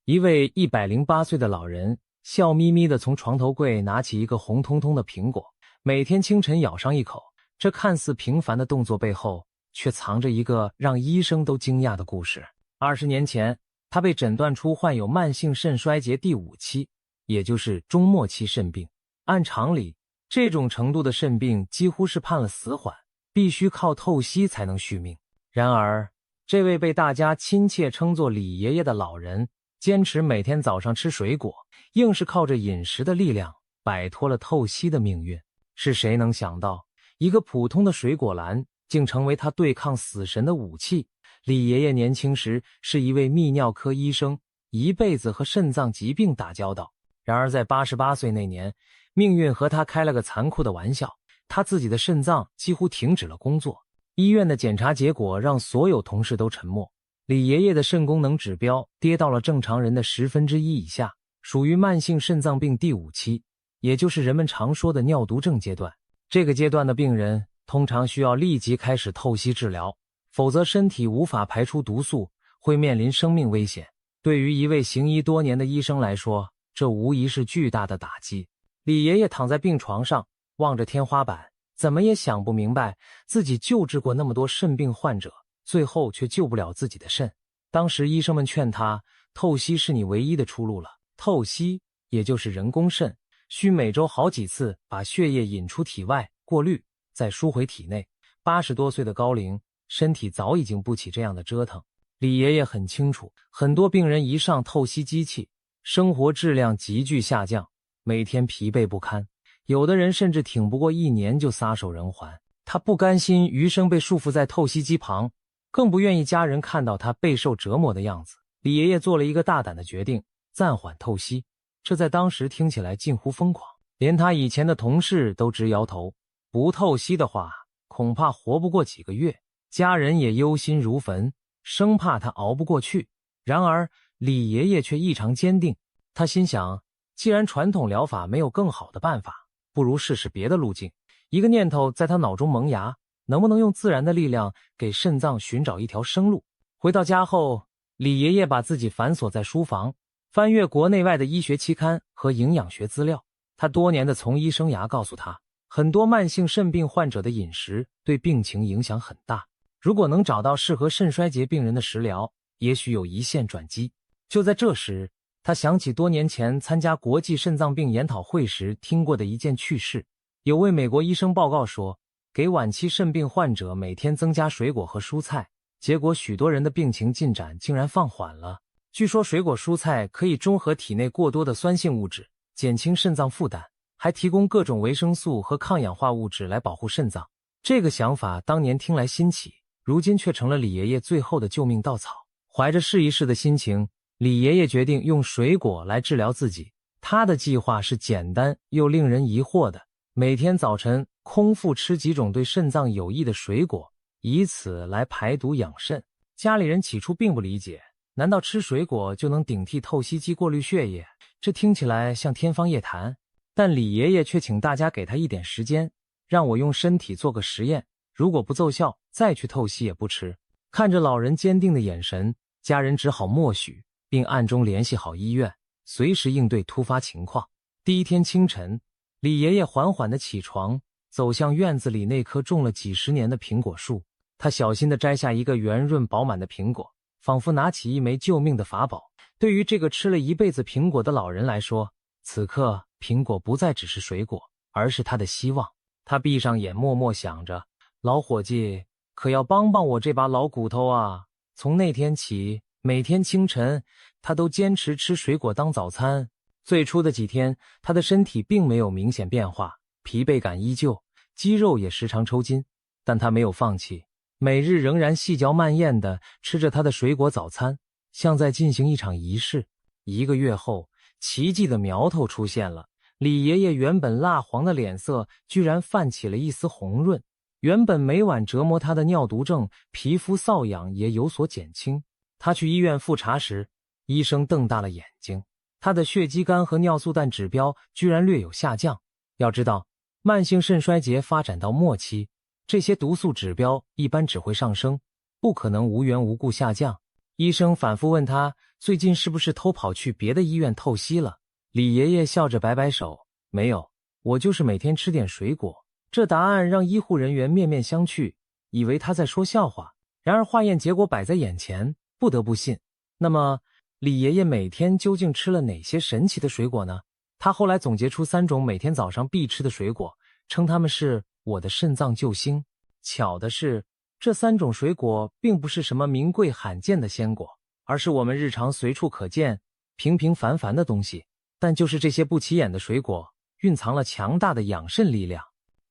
一位108岁的老人笑眯眯地从床头柜拿起一个红彤彤的苹果，每天清晨咬上一口。这看似平凡的动作背后，却藏着一个让医生都惊讶的故事。20年前，他被诊断出患有慢性肾衰竭第5期，也就是终末期肾病。按常理，这种程度的肾病几乎是判了死缓，必须靠透析才能续命。然而，这位被大家亲切称作李爷爷的老人，坚持每天早上吃水果，硬是靠着饮食的力量摆脱了透析的命运。是谁能想到，一个普通的水果篮竟成为他对抗死神的武器？李爷爷年轻时是一位泌尿科医生，一辈子和肾脏疾病打交道。然而在88岁那年，命运和他开了个残酷的玩笑，他自己的肾脏几乎停止了工作。医院的检查结果让所有同事都沉默。李爷爷的肾功能指标跌到了正常人的1/10以下，属于慢性肾脏病第5期，也就是人们常说的尿毒症阶段。这个阶段的病人通常需要立即开始透析治疗，否则身体无法排出毒素，会面临生命危险。对于一位行医多年的医生来说，这无疑是巨大的打击。李爷爷躺在病床上，望着天花板，怎么也想不明白，自己救治过那么多肾病患者，最后却救不了自己的肾。当时医生们劝他，透析是你唯一的出路了。透析也就是人工肾，需每周好几次把血液引出体外过滤，再输回体内。80多岁的高龄，身体早已经不起这样的折腾。李爷爷很清楚，很多病人一上透析机器，生活质量急剧下降，每天疲惫不堪，有的人甚至挺不过1年就撒手人寰。他不甘心余生被束缚在透析机旁，更不愿意家人看到他备受折磨的样子。李爷爷做了一个大胆的决定，暂缓透析。这在当时听起来近乎疯狂，连他以前的同事都直摇头，不透析的话，恐怕活不过几个月。家人也忧心如焚，生怕他熬不过去。然而，李爷爷却异常坚定。他心想，既然传统疗法没有更好的办法，不如试试别的路径。一个念头在他脑中萌芽，能不能用自然的力量给肾脏寻找一条生路？回到家后，李爷爷把自己反锁在书房，翻阅国内外的医学期刊和营养学资料。他多年的从医生涯告诉他，很多慢性肾病患者的饮食对病情影响很大。如果能找到适合肾衰竭病人的食疗，也许有一线转机。就在这时，他想起多年前参加国际肾脏病研讨会时听过的一件趣事。有位美国医生报告说，给晚期肾病患者每天增加水果和蔬菜，结果许多人的病情进展竟然放缓了。据说水果蔬菜可以中和体内过多的酸性物质，减轻肾脏负担，还提供各种维生素和抗氧化物质来保护肾脏。这个想法当年听来新奇，如今却成了李爷爷最后的救命稻草。怀着试一试的心情，李爷爷决定用水果来治疗自己。他的计划是简单又令人疑惑的，每天早晨空腹吃几种对肾脏有益的水果，以此来排毒养肾。家里人起初并不理解，难道吃水果就能顶替透析机过滤血液？这听起来像天方夜谭。但李爷爷却请大家给他一点时间，让我用身体做个实验，如果不奏效，再去透析也不迟。看着老人坚定的眼神，家人只好默许，并暗中联系好医院，随时应对突发情况。第一天清晨，李爷爷缓缓地起床，走向院子里那棵种了几十年的苹果树。他小心地摘下一个圆润饱满的苹果，仿佛拿起一枚救命的法宝。对于这个吃了一辈子苹果的老人来说，此刻苹果不再只是水果，而是他的希望。他闭上眼，默默想着，老伙计，可要帮帮我这把老骨头啊。从那天起，每天清晨，他都坚持吃水果当早餐。最初的几天，他的身体并没有明显变化，疲惫感依旧，肌肉也时常抽筋，但他没有放弃，每日仍然细嚼慢咽地吃着他的水果早餐，像在进行一场仪式。1个月后，奇迹的苗头出现了，李爷爷原本蜡黄的脸色居然泛起了一丝红润，原本每晚折磨他的尿毒症、皮肤瘙痒也有所减轻。他去医院复查时，医生瞪大了眼睛，他的血肌酐和尿素氮指标居然略有下降。要知道，慢性肾衰竭发展到末期，这些毒素指标一般只会上升，不可能无缘无故下降。医生反复问他最近是不是偷跑去别的医院透析了。李爷爷笑着摆摆手，没有，我就是每天吃点水果。这答案让医护人员面面相觑，以为他在说笑话。然而化验结果摆在眼前，不得不信。那么李爷爷每天究竟吃了哪些神奇的水果呢？他后来总结出3种每天早上必吃的水果，称它们是我的肾脏救星。巧的是，这3种水果并不是什么名贵罕见的鲜果，而是我们日常随处可见、平平凡凡的东西。但就是这些不起眼的水果，蕴藏了强大的养肾力量。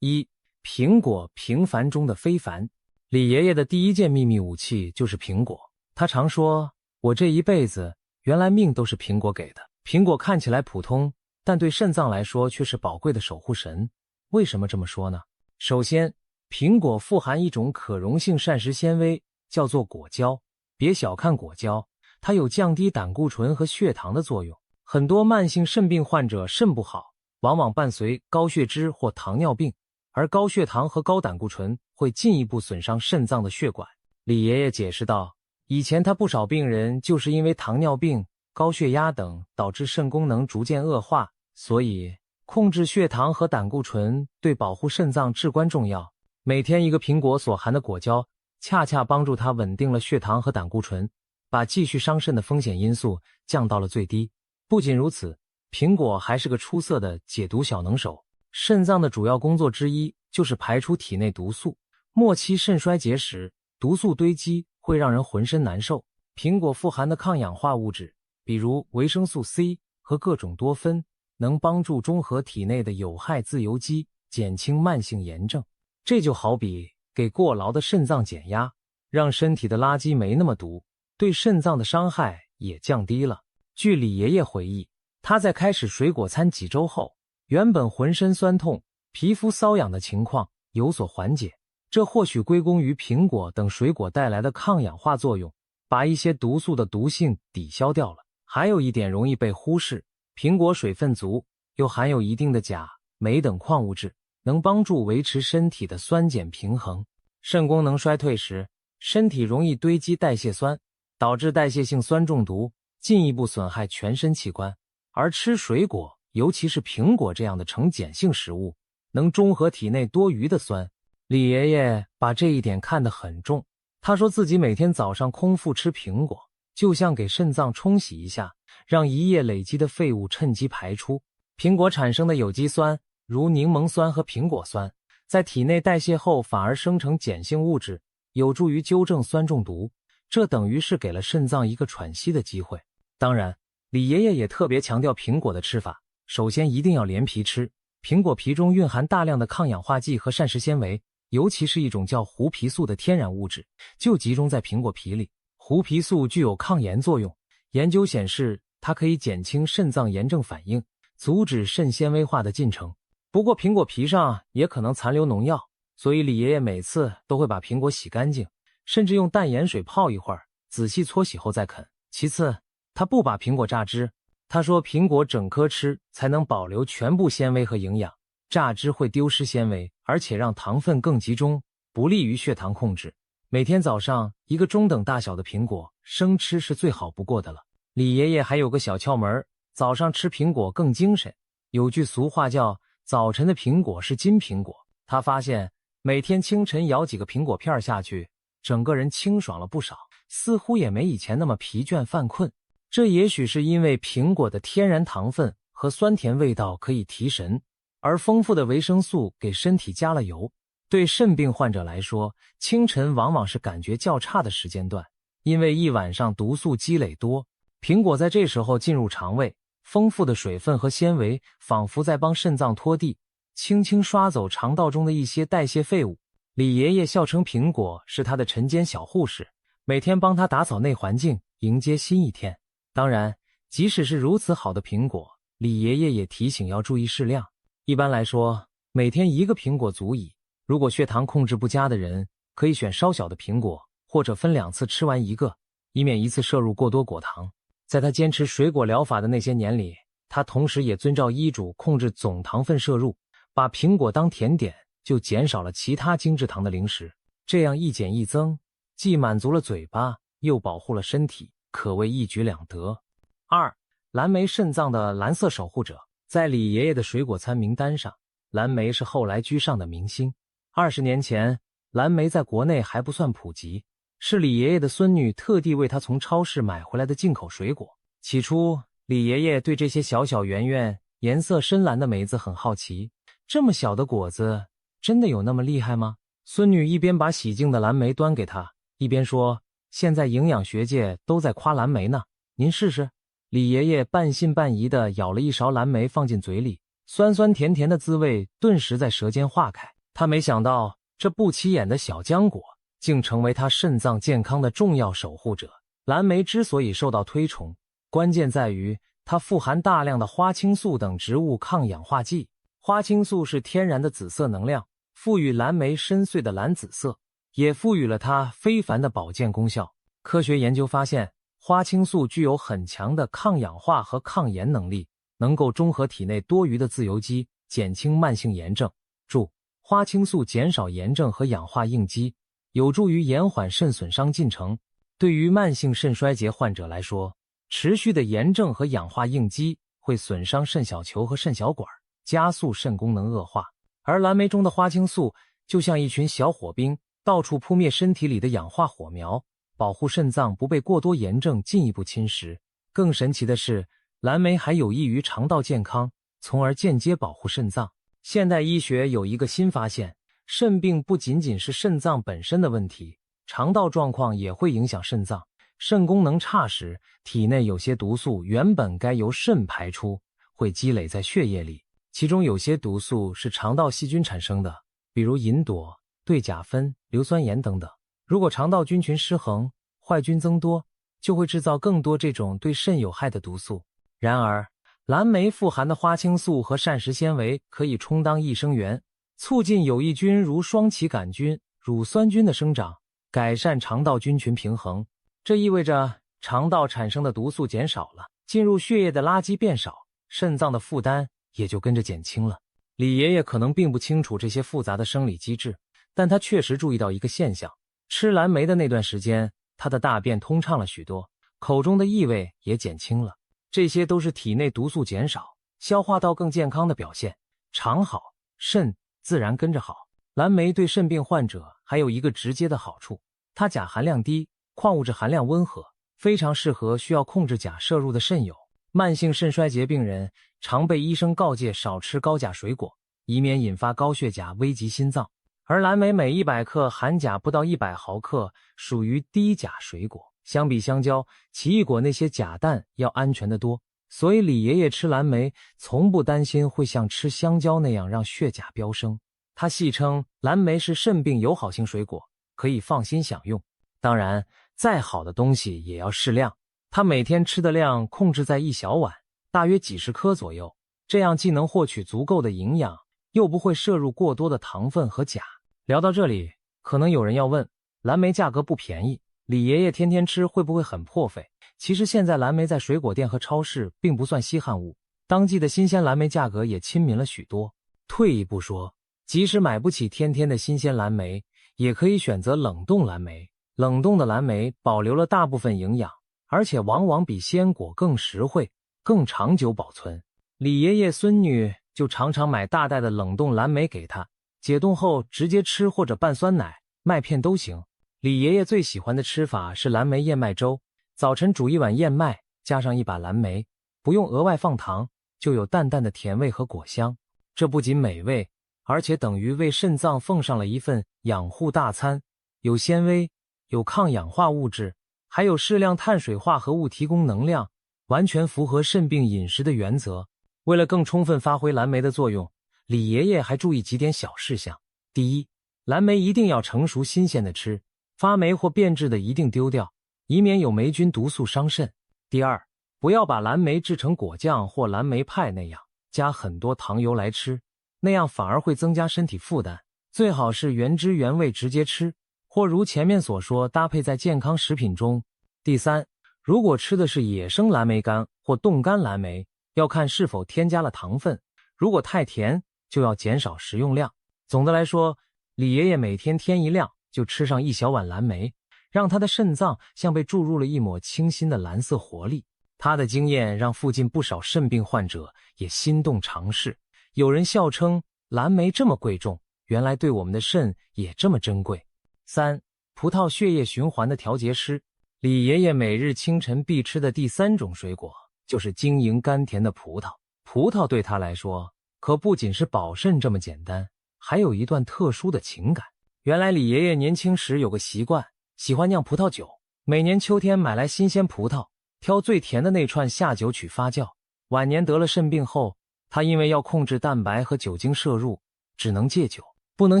1. 苹果，平凡中的非凡。李爷爷的第一件秘密武器就是苹果。他常说，我这一辈子原来命都是苹果给的。苹果看起来普通，但对肾脏来说却是宝贵的守护神。为什么这么说呢？首先，苹果富含一种可溶性膳食纤维，叫做果胶。别小看果胶，它有降低胆固醇和血糖的作用。很多慢性肾病患者肾不好，往往伴随高血脂或糖尿病，而高血糖和高胆固醇会进一步损伤肾脏的血管。李爷爷解释道，以前他不少病人就是因为糖尿病、高血压等导致肾功能逐渐恶化，所以控制血糖和胆固醇对保护肾脏至关重要。每天一个苹果所含的果胶恰恰帮助他稳定了血糖和胆固醇，把继续伤肾的风险因素降到了最低。不仅如此，苹果还是个出色的解毒小能手。肾脏的主要工作之一就是排出体内毒素。末期肾衰竭时，毒素堆积会让人浑身难受。苹果富含的抗氧化物质，比如维生素 C 和各种多酚，能帮助中和体内的有害自由基，减轻慢性炎症。这就好比给过劳的肾脏减压，让身体的垃圾没那么毒，对肾脏的伤害也降低了。据李爷爷回忆，他在开始水果餐几周后，原本浑身酸痛、皮肤瘙痒的情况有所缓解。这或许归功于苹果等水果带来的抗氧化作用，把一些毒素的毒性抵消掉了。还有一点容易被忽视，苹果水分足，又含有一定的钾、镁等矿物质，能帮助维持身体的酸碱平衡。肾功能衰退时，身体容易堆积代谢酸，导致代谢性酸中毒，进一步损害全身器官。而吃水果，尤其是苹果这样的呈碱性食物，能中和体内多余的酸。李爷爷把这一点看得很重，他说自己每天早上空腹吃苹果，就像给肾脏冲洗一下，让一夜累积的废物趁机排出。苹果产生的有机酸，如柠檬酸和苹果酸，在体内代谢后反而生成碱性物质，有助于纠正酸中毒，这等于是给了肾脏一个喘息的机会。当然，李爷爷也特别强调苹果的吃法，首先一定要连皮吃。苹果皮中蕴含大量的抗氧化剂和膳食纤维，尤其是一种叫胡皮素的天然物质，就集中在苹果皮里。胡皮素具有抗炎作用，研究显示它可以减轻肾脏炎症反应，阻止肾纤维化的进程。不过苹果皮上也可能残留农药，所以李爷爷每次都会把苹果洗干净，甚至用淡盐水泡一会儿，仔细搓洗后再啃。其次，他不把苹果榨汁，他说苹果整颗吃才能保留全部纤维和营养，榨汁会丢失纤维，而且让糖分更集中，不利于血糖控制。每天早上一个中等大小的苹果，生吃是最好不过的了。李爷爷还有个小窍门，早上吃苹果更精神。有句俗话叫早晨的苹果是金苹果，他发现每天清晨咬几个苹果片下去，整个人清爽了不少，似乎也没以前那么疲倦犯困。这也许是因为苹果的天然糖分和酸甜味道可以提神，而丰富的维生素给身体加了油。对肾病患者来说，清晨往往是感觉较差的时间段，因为一晚上毒素积累多，苹果在这时候进入肠胃，丰富的水分和纤维仿佛在帮肾脏拖地，轻轻刷走肠道中的一些代谢废物。李爷爷笑称苹果是他的晨间小护士，每天帮他打扫内环境，迎接新一天。当然，即使是如此好的苹果，李爷爷也提醒要注意适量。一般来说，每天一个苹果足矣。如果血糖控制不佳的人，可以选稍小的苹果，或者分2次吃完一个，以免一次摄入过多果糖。在他坚持水果疗法的那些年里，他同时也遵照医嘱控制总糖分摄入，把苹果当甜点，就减少了其他精制糖的零食。这样一减一增，既满足了嘴巴，又保护了身体，可谓一举两得。2. 蓝莓肾脏的蓝色守护者。在李爷爷的水果餐名单上，蓝莓是后来居上的明星。20年前，蓝莓在国内还不算普及，是李爷爷的孙女特地为他从超市买回来的进口水果。起初，李爷爷对这些小小圆圆、颜色深蓝的梅子很好奇，这么小的果子，真的有那么厉害吗？孙女一边把洗净的蓝莓端给他，一边说：“现在营养学界都在夸蓝莓呢，您试试。”李爷爷半信半疑地舀了一勺蓝莓放进嘴里，酸酸甜甜的滋味顿时在舌尖化开。他没想到，这不起眼的小浆果竟成为他肾脏健康的重要守护者。蓝莓之所以受到推崇，关键在于它富含大量的花青素等植物抗氧化剂。花青素是天然的紫色能量，赋予蓝莓深邃的蓝紫色，也赋予了它非凡的保健功效。科学研究发现，花青素具有很强的抗氧化和抗炎能力，能够中和体内多余的自由基，减轻慢性炎症。注：花青素减少炎症和氧化应激，有助于延缓肾损伤进程。对于慢性肾衰竭患者来说，持续的炎症和氧化应激会损伤肾小球和肾小管，加速肾功能恶化。而蓝莓中的花青素就像一群小火兵，到处扑灭身体里的氧化火苗，保护肾脏不被过多炎症进一步侵蚀。更神奇的是，蓝莓还有益于肠道健康，从而间接保护肾脏。现代医学有一个新发现，肾病不仅仅是肾脏本身的问题，肠道状况也会影响肾脏。肾功能差时，体内有些毒素原本该由肾排出，会积累在血液里，其中有些毒素是肠道细菌产生的，比如吲哚、对甲酚、硫酸盐等等。如果肠道菌群失衡，坏菌增多，就会制造更多这种对肾有害的毒素。然而，蓝莓富含的花青素和膳食纤维可以充当益生元，促进有益菌如双歧杆菌、乳酸菌的生长，改善肠道菌群平衡。这意味着肠道产生的毒素减少了，进入血液的垃圾变少，肾脏的负担也就跟着减轻了。李爷爷可能并不清楚这些复杂的生理机制，但他确实注意到一个现象：吃蓝莓的那段时间，他的大便通畅了许多，口中的异味也减轻了。这些都是体内毒素减少，消化道更健康的表现。肠好，肾自然跟着好。蓝莓对肾病患者还有一个直接的好处，它钾含量低，矿物质含量温和，非常适合需要控制钾摄入的肾友。慢性肾衰竭病人常被医生告诫少吃高钾水果，以免引发高血钾危及心脏。而蓝莓每100克含钾不到100毫克，属于低钾水果。相比香蕉、奇异果那些钾氮要安全得多，所以李爷爷吃蓝莓从不担心会像吃香蕉那样让血钾飙升。他戏称蓝莓是肾病友好型水果，可以放心享用。当然，再好的东西也要适量，他每天吃的量控制在1小碗，大约几十颗左右，这样既能获取足够的营养，又不会摄入过多的糖分和钾。聊到这里，可能有人要问，蓝莓价格不便宜，李爷爷天天吃会不会很破费？其实现在蓝莓在水果店和超市并不算稀罕物，当季的新鲜蓝莓价格也亲民了许多。退一步说，即使买不起天天的新鲜蓝莓，也可以选择冷冻蓝莓。冷冻的蓝莓保留了大部分营养，而且往往比鲜果更实惠，更长久保存。李爷爷孙女就常常买大袋的冷冻蓝莓给他，解冻后直接吃或者拌酸奶、麦片都行。李爷爷最喜欢的吃法是蓝莓燕麦粥，早晨煮1碗燕麦，加上1把蓝莓，不用额外放糖，就有淡淡的甜味和果香。这不仅美味，而且等于为肾脏奉上了一份养护大餐，有纤维，有抗氧化物质，还有适量碳水化合物提供能量，完全符合肾病饮食的原则。为了更充分发挥蓝莓的作用，李爷爷还注意几点小事项。第一，蓝莓一定要成熟新鲜的吃，发霉或变质的一定丢掉，以免有霉菌毒素伤肾。第二，不要把蓝莓制成果酱或蓝莓派那样，加很多糖油来吃，那样反而会增加身体负担。最好是原汁原味直接吃，或如前面所说，搭配在健康食品中。第三，如果吃的是野生蓝莓干或冻干蓝莓，要看是否添加了糖分，如果太甜，就要减少食用量。总的来说，李爷爷每天添一量，就吃上1小碗蓝莓，让他的肾脏像被注入了一抹清新的蓝色活力。他的经验让附近不少肾病患者也心动尝试。有人笑称蓝莓这么贵重，原来对我们的肾也这么珍贵。3. 葡萄血液循环的调节师。李爷爷每日清晨必吃的第3种水果就是晶莹甘甜的葡萄。葡萄对他来说可不仅是保肾这么简单，还有一段特殊的情感。原来李爷爷年轻时有个习惯，喜欢酿葡萄酒。每年秋天买来新鲜葡萄，挑最甜的那串下酒曲发酵。晚年得了肾病后，他因为要控制蛋白和酒精摄入，只能戒酒，不能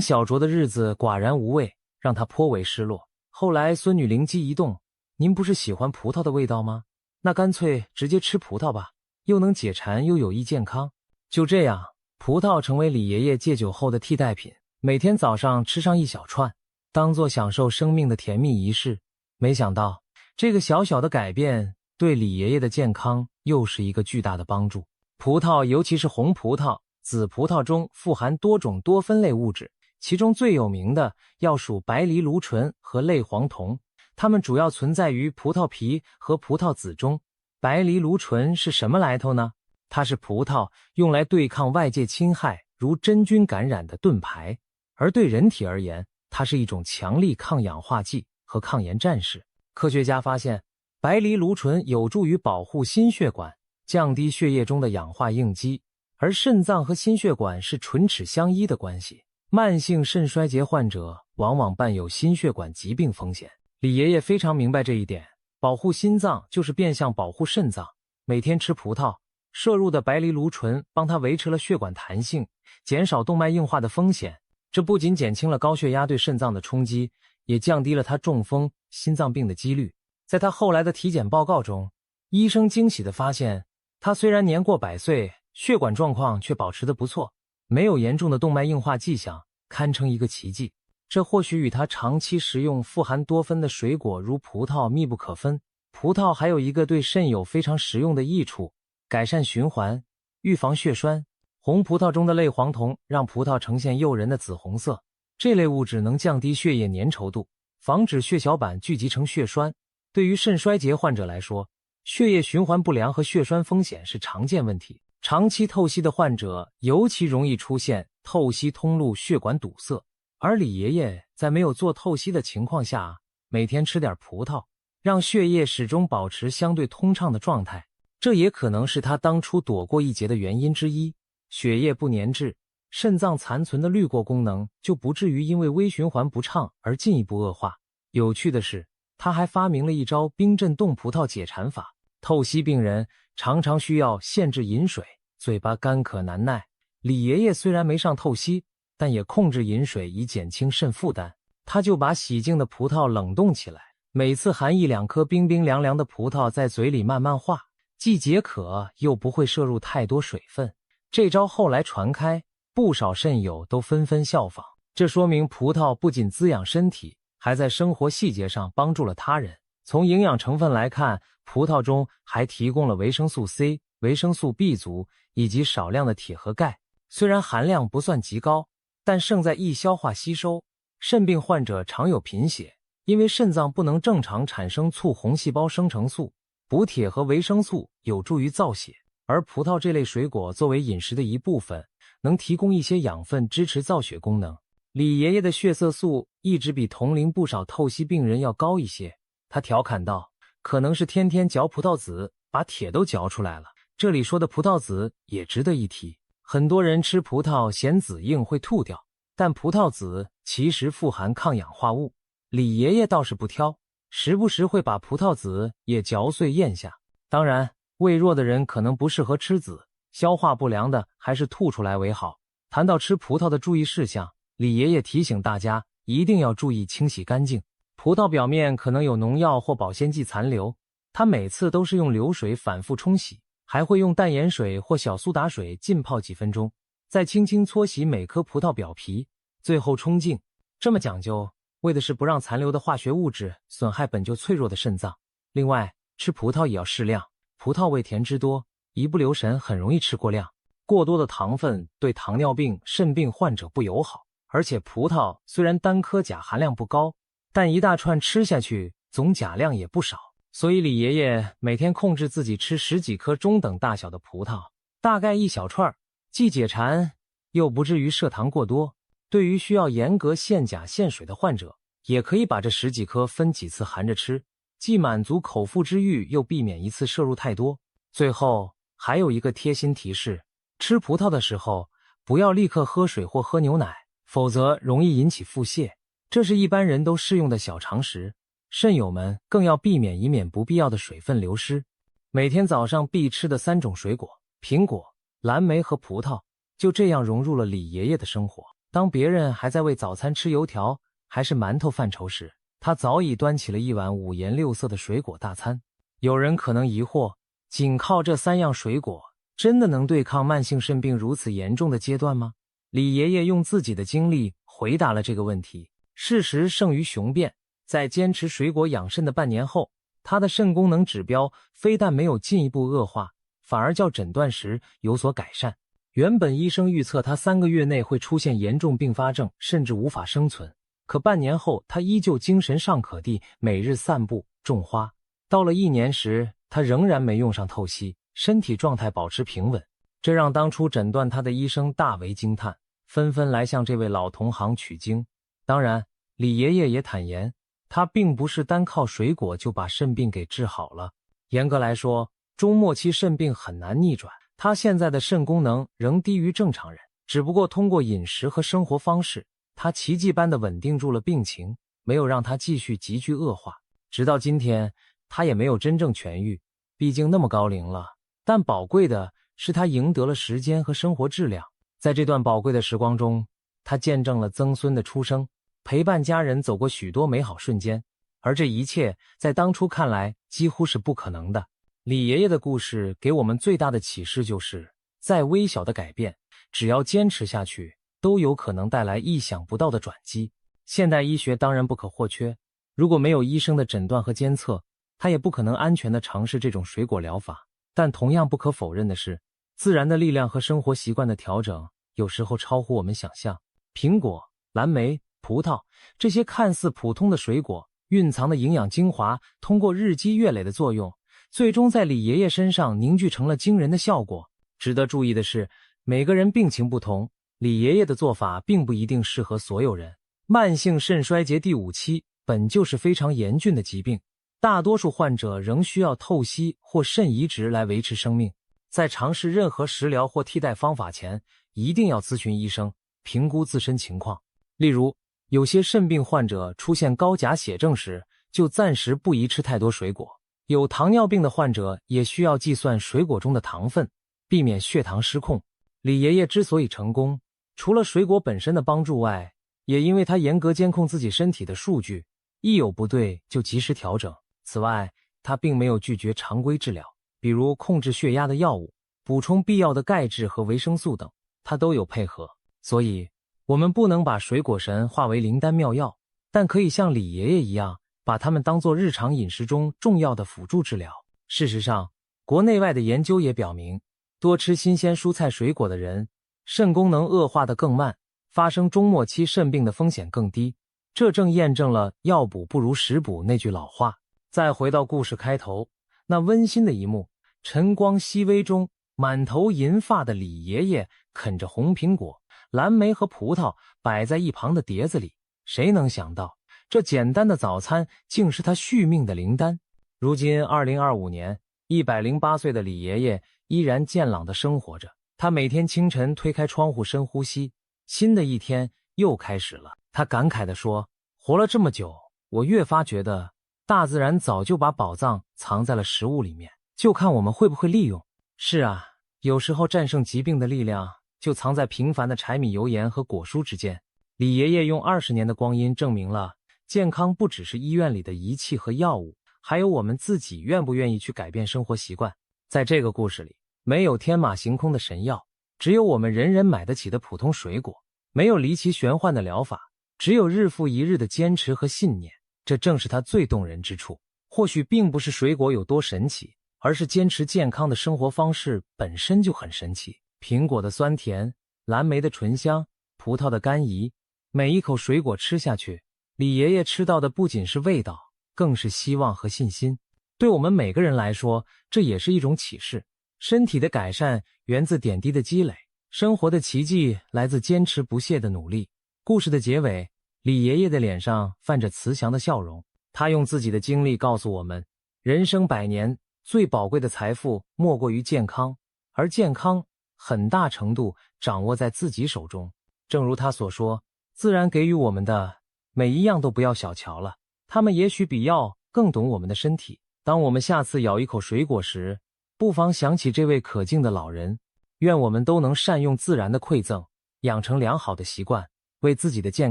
小酌的日子寡然无味，让他颇为失落。后来孙女灵机一动，您不是喜欢葡萄的味道吗？那干脆直接吃葡萄吧，又能解馋又有益健康。就这样，葡萄成为李爷爷戒酒后的替代品，每天早上吃上一小串，当作享受生命的甜蜜仪式。没想到，这个小小的改变对李爷爷的健康又是一个巨大的帮助。葡萄，尤其是红葡萄、紫葡萄中富含多种多酚类物质，其中最有名的要数白藜芦醇和类黄酮，它们主要存在于葡萄皮和葡萄籽中。白藜芦醇是什么来头呢？它是葡萄用来对抗外界侵害，如真菌感染的盾牌，而对人体而言，它是一种强力抗氧化剂和抗炎战士。科学家发现，白藜芦醇有助于保护心血管，降低血液中的氧化应激，而肾脏和心血管是唇齿相依的关系。慢性肾衰竭患者往往伴有心血管疾病风险。李爷爷非常明白这一点，保护心脏就是变相保护肾脏。每天吃葡萄，摄入的白藜芦醇帮他维持了血管弹性，减少动脉硬化的风险。这不仅减轻了高血压对肾脏的冲击，也降低了他中风、心脏病的几率。在他后来的体检报告中，医生惊喜地发现，他虽然年过100岁，血管状况却保持得不错，没有严重的动脉硬化迹象，堪称一个奇迹。这或许与他长期食用富含多酚的水果如葡萄密不可分。葡萄还有一个对肾有非常实用的益处，改善循环，预防血栓。红葡萄中的类黄酮让葡萄呈现诱人的紫红色，这类物质能降低血液粘稠度，防止血小板聚集成血栓。对于肾衰竭患者来说，血液循环不良和血栓风险是常见问题。长期透析的患者尤其容易出现透析通路血管堵塞，而李爷爷在没有做透析的情况下，每天吃点葡萄，让血液始终保持相对通畅的状态。这也可能是他当初躲过一劫的原因之一。血液不粘滞，肾脏残存的滤过功能就不至于因为微循环不畅而进一步恶化。有趣的是，他还发明了一招冰镇冻葡萄解馋法。透析病人常常需要限制饮水，嘴巴干渴难耐。李爷爷虽然没上透析，但也控制饮水以减轻肾负担。他就把洗净的葡萄冷冻起来，每次含1-2颗冰冰凉凉的葡萄在嘴里慢慢化，既解渴又不会摄入太多水分。这招后来传开，不少肾友都纷纷效仿。这说明葡萄不仅滋养身体，还在生活细节上帮助了他人。从营养成分来看，葡萄中还提供了维生素 C、维生素 B 族以及少量的铁和钙。虽然含量不算极高，但胜在易消化吸收。肾病患者常有贫血，因为肾脏不能正常产生促红细胞生成素，补铁和维生素有助于造血。而葡萄这类水果作为饮食的一部分，能提供一些养分支持造血功能。李爷爷的血色素一直比同龄不少透析病人要高一些。他调侃道，可能是天天嚼葡萄籽，把铁都嚼出来了。这里说的葡萄籽也值得一提，很多人吃葡萄嫌籽硬会吐掉，但葡萄籽其实富含抗氧化物。李爷爷倒是不挑，时不时会把葡萄籽也嚼碎咽下。当然，胃弱的人可能不适合吃籽，消化不良的还是吐出来为好。谈到吃葡萄的注意事项，李爷爷提醒大家一定要注意清洗干净。葡萄表面可能有农药或保鲜剂残留，他每次都是用流水反复冲洗，还会用淡盐水或小苏打水浸泡几分钟，再轻轻搓洗每颗葡萄表皮，最后冲净。这么讲究，为的是不让残留的化学物质损害本就脆弱的肾脏。另外，吃葡萄也要适量，葡萄味甜汁多，一不留神很容易吃过量。过多的糖分对糖尿病、肾病患者不友好，而且葡萄虽然单颗钾含量不高，但一大串吃下去，总钾量也不少。所以李爷爷每天控制自己吃10几颗中等大小的葡萄，大概1小串，既解馋，又不至于摄糖过多。对于需要严格限钾限水的患者，也可以把这10几颗分几次含着吃，既满足口腹之欲，又避免一次摄入太多。最后还有一个贴心提示，吃葡萄的时候不要立刻喝水或喝牛奶，否则容易引起腹泻。这是一般人都适用的小常识，肾友们更要避免，以免不必要的水分流失。每天早上必吃的3种水果，苹果、蓝莓和葡萄，就这样融入了李爷爷的生活。当别人还在为早餐吃油条还是馒头犯愁时，他早已端起了一碗5颜6色的水果大餐。有人可能疑惑，仅靠这3样水果，真的能对抗慢性肾病如此严重的阶段吗？李爷爷用自己的经历回答了这个问题。事实胜于雄辩，在坚持水果养肾的半年后，他的肾功能指标非但没有进一步恶化，反而较诊断时有所改善。原本医生预测他3个月内会出现严重并发症，甚至无法生存。可半年后，他依旧精神尚可地每日散步、种花。到了1年时，他仍然没用上透析，身体状态保持平稳，这让当初诊断他的医生大为惊叹，纷纷来向这位老同行取经。当然，李爷爷也坦言，他并不是单靠水果就把肾病给治好了。严格来说，中末期肾病很难逆转，他现在的肾功能仍低于正常人，只不过通过饮食和生活方式，他奇迹般地稳定住了病情，没有让他继续急剧恶化。直到今天，他也没有真正痊愈，毕竟那么高龄了。但宝贵的是他赢得了时间和生活质量。在这段宝贵的时光中，他见证了曾孙的出生，陪伴家人走过许多美好瞬间，而这一切在当初看来几乎是不可能的。李爷爷的故事给我们最大的启示就是，再微小的改变，只要坚持下去，都有可能带来意想不到的转机。现代医学当然不可或缺，如果没有医生的诊断和监测，他也不可能安全地尝试这种水果疗法。但同样不可否认的是，自然的力量和生活习惯的调整有时候超乎我们想象。苹果、蓝莓、葡萄，这些看似普通的水果，蕴藏的营养精华通过日积月累的作用，最终在李爷爷身上凝聚成了惊人的效果。值得注意的是，每个人病情不同，李爷爷的做法并不一定适合所有人。慢性肾衰竭第5期本就是非常严峻的疾病，大多数患者仍需要透析或肾移植来维持生命。在尝试任何食疗或替代方法前，一定要咨询医生，评估自身情况。例如，有些肾病患者出现高钾血症时，就暂时不宜吃太多水果。有糖尿病的患者也需要计算水果中的糖分，避免血糖失控。李爷爷之所以成功，除了水果本身的帮助外，也因为他严格监控自己身体的数据，一有不对就及时调整。此外，他并没有拒绝常规治疗，比如控制血压的药物、补充必要的钙质和维生素等，他都有配合。所以，我们不能把水果神化为灵丹妙药，但可以像李爷爷一样，把它们当作日常饮食中重要的辅助治疗。事实上，国内外的研究也表明，多吃新鲜蔬菜水果的人，肾功能恶化得更慢，发生中末期肾病的风险更低。这正验证了药补不如食补那句老话。再回到故事开头，那温馨的一幕，晨光熹微中，满头银发的李爷爷啃着红苹果、蓝莓和葡萄摆在一旁的碟子里。谁能想到，这简单的早餐竟是他续命的灵丹。如今2025年，108岁的李爷爷依然健朗地生活着。他每天清晨推开窗户深呼吸，新的一天又开始了。他感慨地说，活了这么久，我越发觉得大自然早就把宝藏藏在了食物里面，就看我们会不会利用。是啊，有时候战胜疾病的力量就藏在平凡的柴米油盐和果蔬之间。李爷爷用20年的光阴证明了，健康不只是医院里的仪器和药物，还有我们自己愿不愿意去改变生活习惯。在这个故事里，没有天马行空的神药，只有我们人人买得起的普通水果；没有离奇玄幻的疗法，只有日复一日的坚持和信念。这正是它最动人之处。或许并不是水果有多神奇，而是坚持健康的生活方式本身就很神奇。苹果的酸甜，蓝莓的醇香，葡萄的甘怡，每一口水果吃下去，李爷爷吃到的不仅是味道，更是希望和信心。对我们每个人来说，这也是一种启示。身体的改善源自点滴的积累，生活的奇迹来自坚持不懈的努力。故事的结尾，李爷爷的脸上泛着慈祥的笑容，他用自己的经历告诉我们，人生100年，最宝贵的财富莫过于健康，而健康很大程度掌握在自己手中。正如他所说，自然给予我们的每一样都不要小瞧了，他们也许比药更懂我们的身体。当我们下次咬一口水果时，不妨想起这位可敬的老人。愿我们都能善用自然的馈赠，养成良好的习惯，为自己的健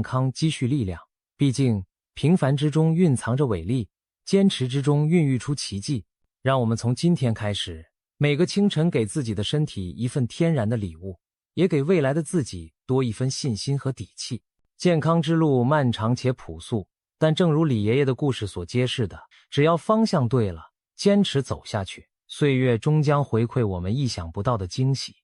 康积蓄力量。毕竟，平凡之中蕴藏着伟力，坚持之中孕育出奇迹。让我们从今天开始，每个清晨给自己的身体一份天然的礼物，也给未来的自己多一分信心和底气。健康之路漫长且朴素，但正如李爷爷的故事所揭示的，只要方向对了，坚持走下去，岁月终将回馈我们意想不到的惊喜。